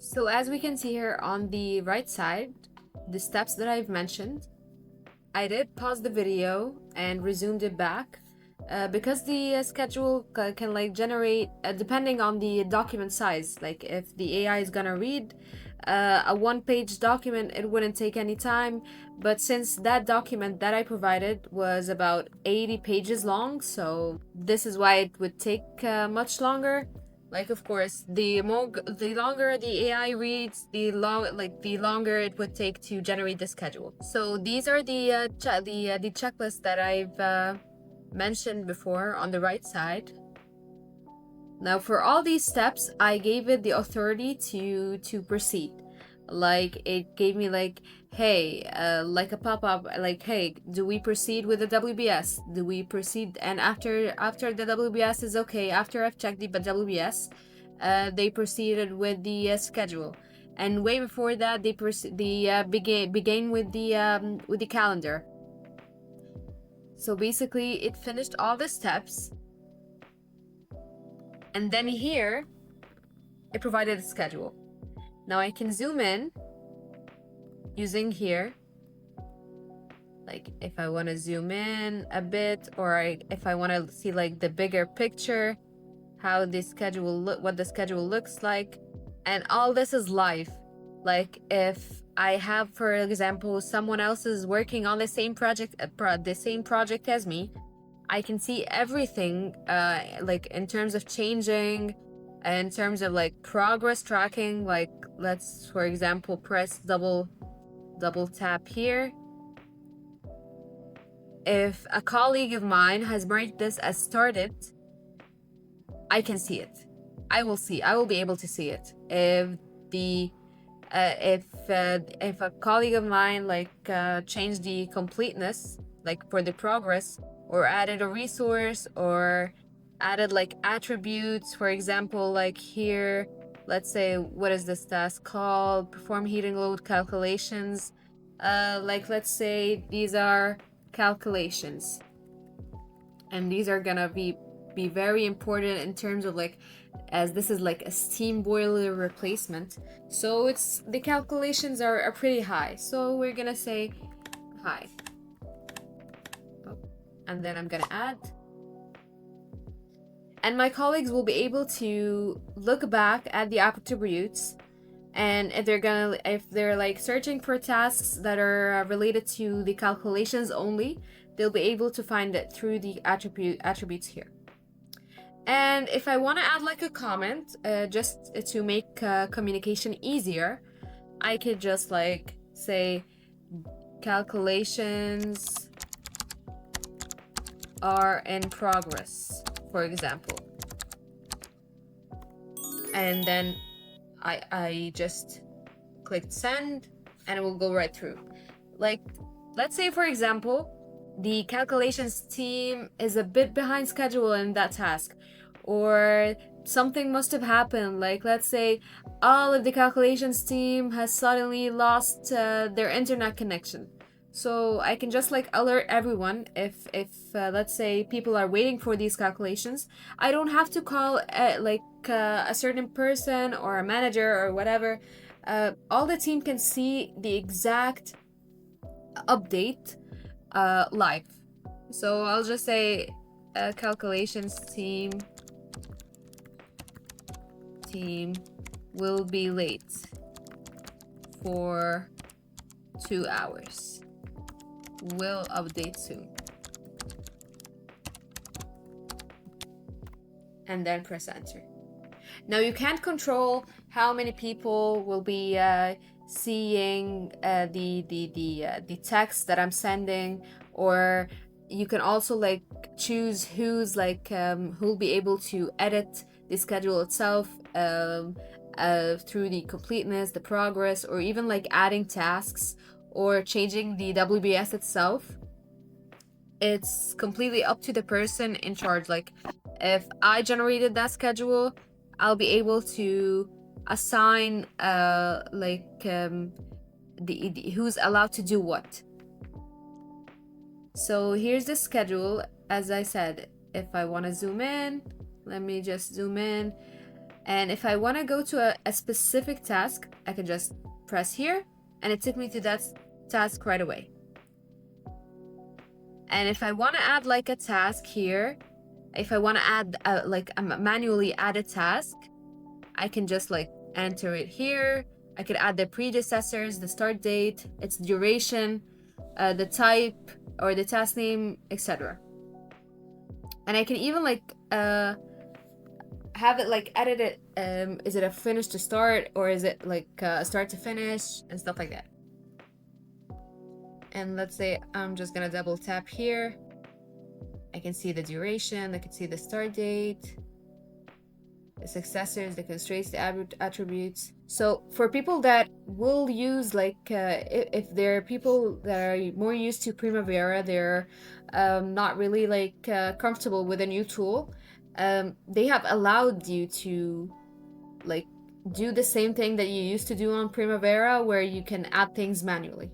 So as we can see here on the right side, the steps that I've mentioned, I did pause the video and resumed it back because the schedule can like generate depending on the document size. Like if the AI is gonna read a one-page document, it wouldn't take any time. But since that document that I provided was about 80 pages long, so this is why it would take much longer. Like, of course, the longer the AI reads, the longer it would take to generate the schedule. So these are the checklists that I've mentioned before on the right side. Now, for all these steps, I gave it the authority to proceed. Like, it gave me like, hey, like a pop-up, like, hey, do we proceed with the WBS? Do we proceed? And after the WBS is okay, after I've checked the WBS, they proceeded with the schedule. And way before that, they began with the calendar. So basically, it finished all the steps. And then here, it provided a schedule. Now I can zoom in using here. Like if I want to zoom in a bit, or if I want to see like the bigger picture, how the schedule what the schedule looks like. And all this is live. Like if I have, for example, someone else is working on the same project as me, I can see everything like in terms of changing, in terms of like progress tracking. Like let's, for example, press double tap here. If a colleague of mine has marked this as started, I can see it. I will be able to see it. If the if a colleague of mine like changed the completeness, like for the progress, or added a resource, or added like attributes, for example, like here, let's say, what is this task called? Perform heating load calculations. Like let's say these are calculations, and these are gonna be very important in terms of like, as this is like a steam boiler replacement, so it's the calculations are pretty high, so we're gonna say high. And then I'm gonna add, and my colleagues will be able to look back at the attributes, and if they're like searching for tasks that are related to the calculations only, they'll be able to find it through the attributes here. And if I want to add like a comment, just to make communication easier, I could just like say calculations are in progress, for example. And then I just clicked send, and it will go right through. Like, let's say, for example, the calculations team is a bit behind schedule in that task, or something must have happened. Like, let's say all of the calculations team has suddenly lost their internet connection. So I can just like alert everyone if let's say people are waiting for these calculations. I don't have to call a certain person or a manager or whatever. All the team can see the exact update live. So I'll just say calculations team will be late for 2 hours. Will update soon. And then press enter. Now you can't control how many people will be seeing the text that I'm sending, or you can also like choose who's like who'll be able to edit the schedule itself through the completeness, the progress, or even like adding tasks or changing the WBS itself. It's completely up to the person in charge. Like if I generated that schedule, I'll be able to assign who's allowed to do what. So here's the schedule. As I said, if I want to zoom in, let me just zoom in. And if I want to go to a specific task, I can just press here and it took me to that task right away. And if I want to add like a task here, if I want to add manually add a task, I can just like enter it here. I could add the predecessors, the start date, its duration, the type or the task name, etc. And I can even like have it like edit it. Is it a finish to start, or is it like start to finish and stuff like that. And let's say I'm just gonna double tap here. I can see the duration, I can see the start date, the successors, the constraints, the attributes. So for people that will use like, if there are people that are more used to Primavera, they're not really like comfortable with a new tool, they have allowed you to like do the same thing that you used to do on Primavera, where you can add things manually.